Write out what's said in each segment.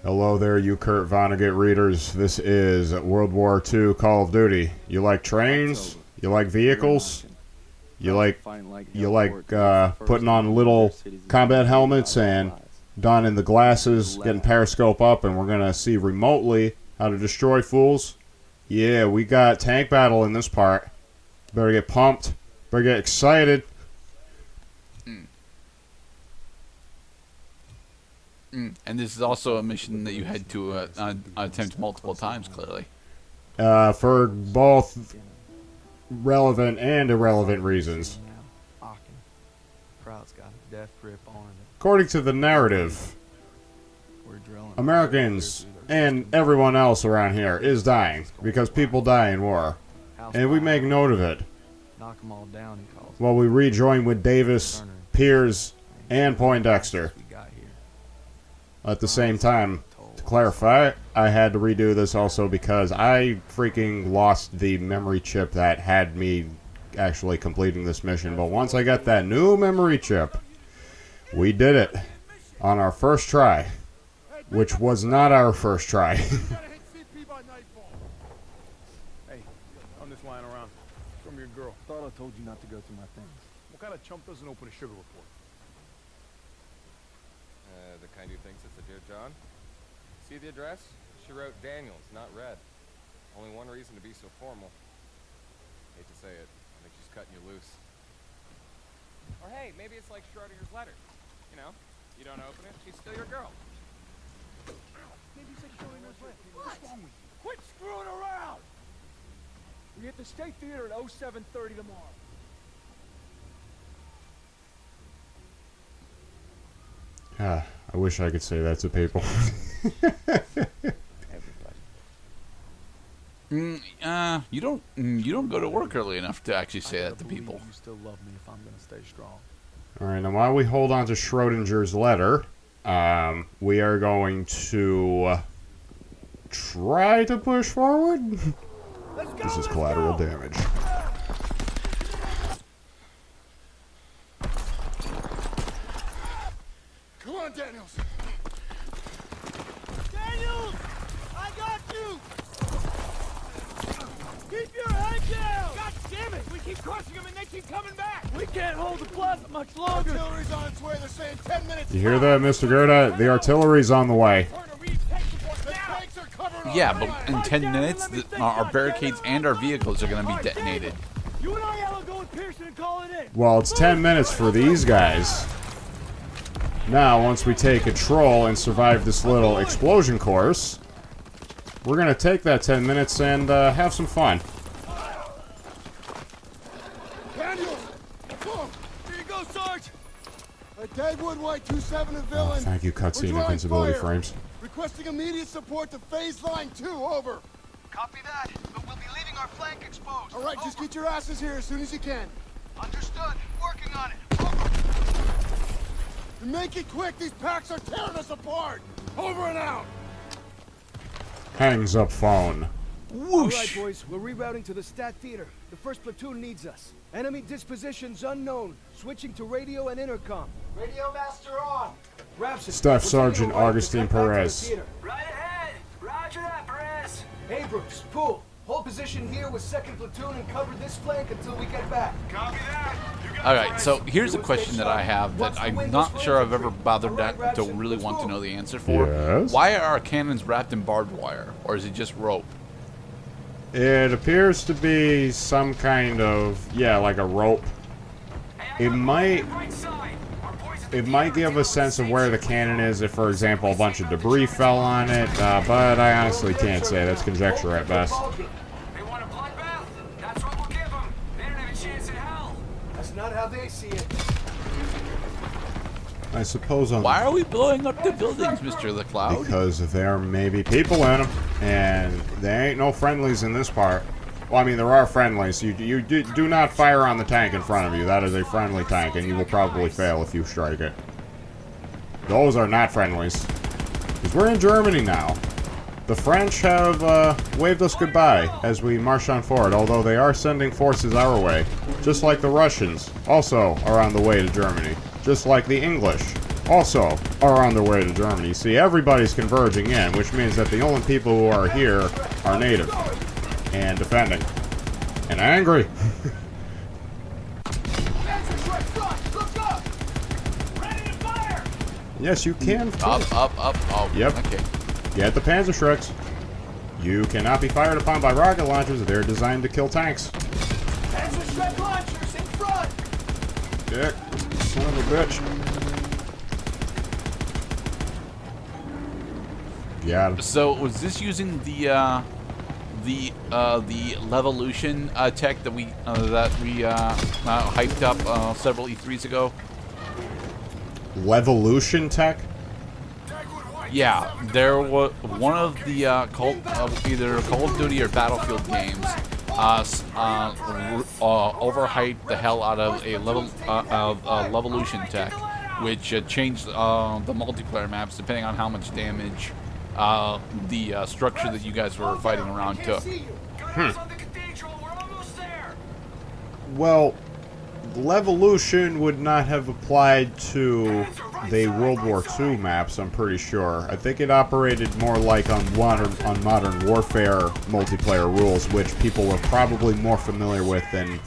Hello there, you Kurt Vonnegut readers. This is World War II Call of Duty. You like trains? You like vehicles? You like putting on little combat helmets and donning the glasses, getting periscope up, and we're gonna see remotely how to destroy fools? Yeah, we got tank battle in this part. Better get pumped. Better get excited. And this is also a mission that you had to attempt multiple times, clearly. For both relevant and irrelevant reasons. According to the narrative, Americans and everyone else around here is dying because people die in war. And we make note of it. While we rejoin with Davis, Pierce, and Poindexter. At the same time, to clarify, I had to redo this also because I freaking lost the memory chip that had me actually completing this mission. But once I got that new memory chip, we did it on our first try, which was not our first try. Hey, I'm just lying around. Show me your girl. Thought I told you not to go through my things. What kind of chump doesn't open a sugar report? The kind who thinks it's a dear John. See the address? She wrote Daniels, not Red. Only one reason to be so formal. Hate to say it, I think she's cutting you loose. Or hey, maybe it's like Schrodinger's letter. You know, you don't open it, she's still your girl. Maybe it's like Schrodinger's letter. What's wrong with you? Quit screwing around! We hit the State Theater at 07:30 tomorrow. I wish I could say that to people. You don't go to work early enough to actually say that to people. You still love me if I'm gonna stay strong. Alright, now while we hold on to Schrodinger's letter, we are going to try to push forward. This is collateral damage. Come on, Daniels! Daniels! I got you! Keep your head down! God damn it! We keep crushing them and they keep coming back! We can't hold the plaza much longer! Artillery's on its way. They're saying 10 minutes. You hear that, Mr. Gerda? The artillery's on the way. Yeah, but in 10 minutes, our barricades and our vehicles are going to be detonated. You and I will go with Pierson and call it in. Well, it's 10 minutes for these guys. Now, once we take control and survive this little explosion course, we're going to take that 10 minutes and have some fun. Daniels! Whoa! Here you go, Sarge! Deadwood White 27 a villain. Oh, thank you, cutscene invincibility frames. Requesting immediate support to phase line 2, over. Copy that, but we'll be leaving our flank exposed. All right, just get your asses here as soon as you can. Understood. Working on it. Make it quick, these packs are tearing us apart! Over and out! Hangs up phone. Whoosh! All right, boys, we're rerouting to the Stat Theater. The first platoon needs us. Enemy dispositions unknown. Switching to radio and intercom. Radio master on. Staff Sergeant Augustine Perez. Right ahead. Roger that, Perez. Abrams, Poole, hold position here with 2nd platoon and cover this flank until we get back. Copy that. Alright, so here's a question that I have that I'm not sure I've ever bothered to really want to know the answer for. Yes? Why are our cannons wrapped in barbed wire? Or is it just rope? It appears to be some kind of, yeah, like a rope. It might give a sense of where the cannon is if, for example, a bunch of debris fell on it, but I honestly can't say. That's conjecture at best. They want a bloodbath? That's what we'll give them. They don't have a chance in hell. That's not how they see it. I suppose on Why are we blowing up the buildings, Mr. LeCloud? because there may be people in them, and there ain't no friendlies in this part. Well, I mean, there are friendlies. You do not fire on the tank in front of you. That is a friendly tank, and you will probably fail if you strike it. Those are not friendlies. Because we're in Germany now. The French have waved us goodbye as we march on forward, although they are sending forces our way. Just like the Russians also are on the way to Germany. Just like the English also are on their way to Germany. See, everybody's converging in, which means that the only people who are here are native and defending and angry. Yes, you can. Up. Oh, yep. Okay. Get the Panzerschrecks. You cannot be fired upon by rocket launchers. They're designed to kill tanks. Panzerschreck launchers in front! Dick, son of a bitch. Got him. So was this using the Levolution tech that we hyped up several E3s ago? Levolution tech? Yeah, there was one of the either Call of Duty or Battlefield games overhyped the hell out of a Levolution tech, which changed the multiplayer maps depending on how much damage the structure that you guys were fighting around took. Well, Levolution would not have applied to the World War II maps, I'm pretty sure. I think it operated more like on Modern Warfare multiplayer rules, which people were probably more familiar with than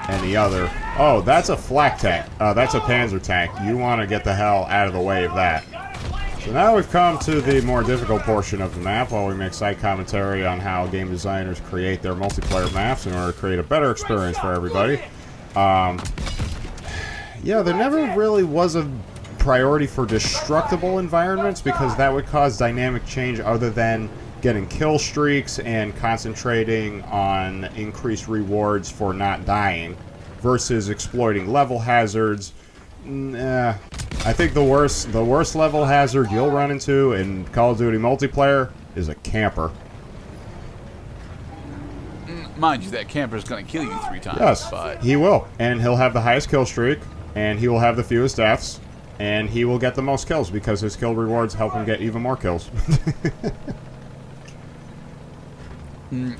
any other. Oh, that's a flak tank. That's a Panzer tank. You want to get the hell out of the way of that. So now we've come to the more difficult portion of the map while we make side commentary on how game designers create their multiplayer maps in order to create a better experience for everybody. Yeah, there never really was a priority for destructible environments because that would cause dynamic change other than getting kill streaks and concentrating on increased rewards for not dying versus exploiting level hazards. I think the worst level hazard you'll run into in Call of Duty multiplayer is a camper. Mind you, that camper is going to kill you 3 times. Yes, but he will. And he'll have the highest kill streak, and he will have the fewest deaths, and he will get the most kills because his kill rewards help him get even more kills.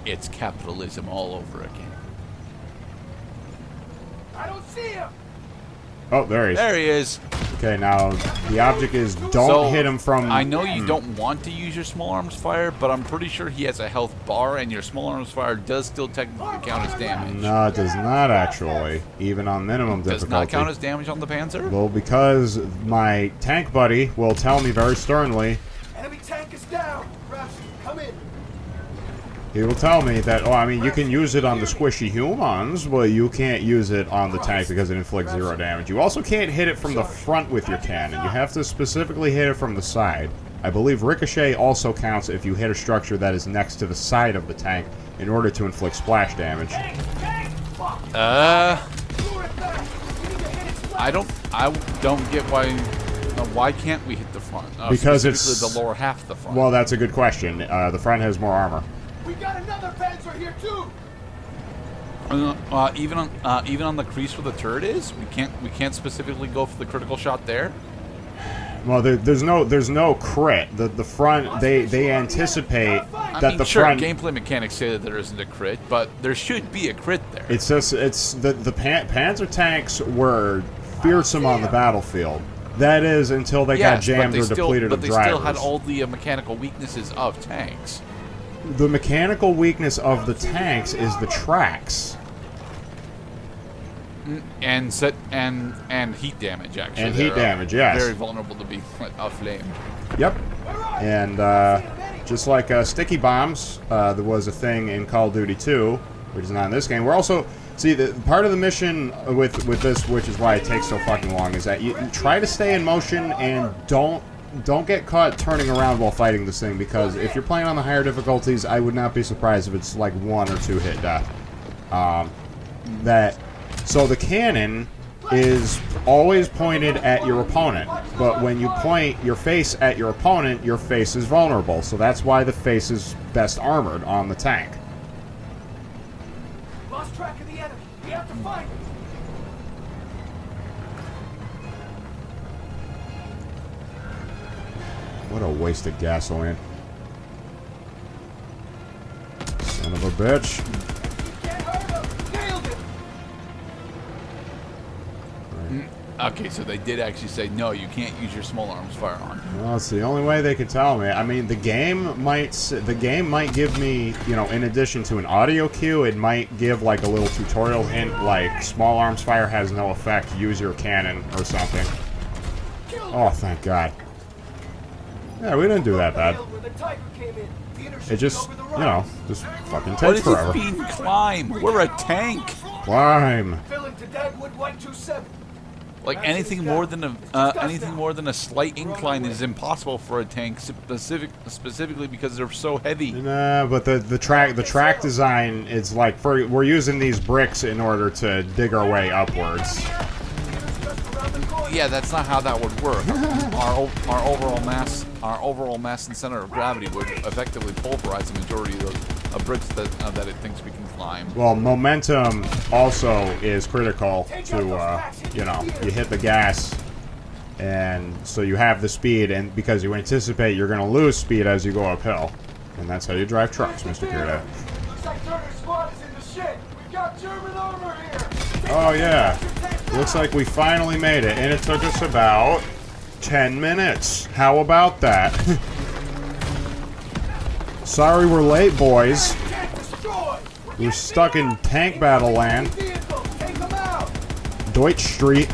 It's capitalism all over again. I don't see him! Oh, there he is. There he is. Okay, now the object is don't hit him from... I know you don't want to use your small arms fire, but I'm pretty sure he has a health bar, and your small arms fire does still technically count as damage. No, it does not actually, even on minimum difficulty. Does not count as damage on the Panzer? Well, because my tank buddy will tell me very sternly... Enemy tank is down! Raps, come in! He will tell me that, oh, I mean, you can use it on the squishy humans, but you can't use it on the tank because it inflicts 0 damage. You also can't hit it from the front with your cannon. You have to specifically hit it from the side. I believe ricochet also counts if you hit a structure that is next to the side of the tank in order to inflict splash damage. I don't get why can't we hit the front? Because it's the lower half of the front. Well, that's a good question. The front has more armor. We got another Panzer here too! Even on the crease where the turret is, we can't specifically go for the critical shot there. Well, there's no crit. The front they anticipate that the front. Gameplay mechanics say that there isn't a crit, but there should be a crit there. It's just the Panzer tanks were fearsome on the battlefield. That is until they got jammed or depleted of drivers. But they still had all the mechanical weaknesses of tanks. The mechanical weakness of the tanks is the tracks. And heat damage, actually. And heat damage, yes. Very vulnerable to be aflame. Yep. And just like sticky bombs, there was a thing in Call of Duty 2, which is not in this game. We're also... See, the part of the mission with this, which is why it takes so fucking long, is that you try to stay in motion and don't get caught turning around while fighting this thing, because if you're playing on the higher difficulties, I would not be surprised if it's like 1 or 2 hit death. So the cannon is always pointed at your opponent, but when you point your face at your opponent, your face is vulnerable, so that's why the face is best armored on the tank. Lost track of the enemy. We have to find him. What a waste of gasoline. Son of a bitch. Can't hurt him. Nailed Okay, so they did actually say, no, you can't use your small arms firearm. Well, it's the only way they could tell me. I mean, the game might give me, you know, in addition to an audio cue, it might give like a little tutorial hint, like small arms fire has no effect. Use your cannon or something. Oh, thank God. Yeah, we didn't do that bad. It just, you know, just fucking takes forever. What is this being climb? We're a tank. Climb. Like anything more than a slight incline is impossible for a tank, specifically because they're so heavy. Nah, but the track design is like we're using these bricks in order to dig our way upwards. Yeah, that's not how that would work. Our overall mass and center of gravity would effectively pulverize the majority of the bricks that it thinks we can climb. Well, momentum also is critical to you know, you hit the gas, and so you have the speed, and because you anticipate you're going to lose speed as you go uphill, and that's how you drive trucks, Mr. Kierda. Looks like Turner's squad is in the shit. We've got German armor here. Oh yeah, looks like we finally made it, and it took us about 10 minutes. How about that? Sorry we're late, boys. We're stuck in tank battle land. Deutsch Street.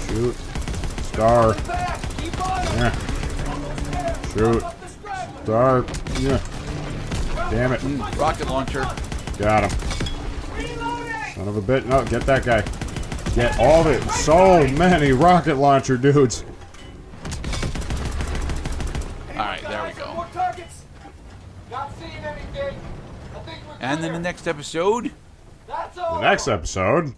Shoot. Star. Yeah. Shoot. Star. Yeah. Damn it. Rocket launcher. Got him. Son of a bit. No, get that guy. Get all of it. So many rocket launcher dudes. Alright, there we go. And then the next episode. The next episode.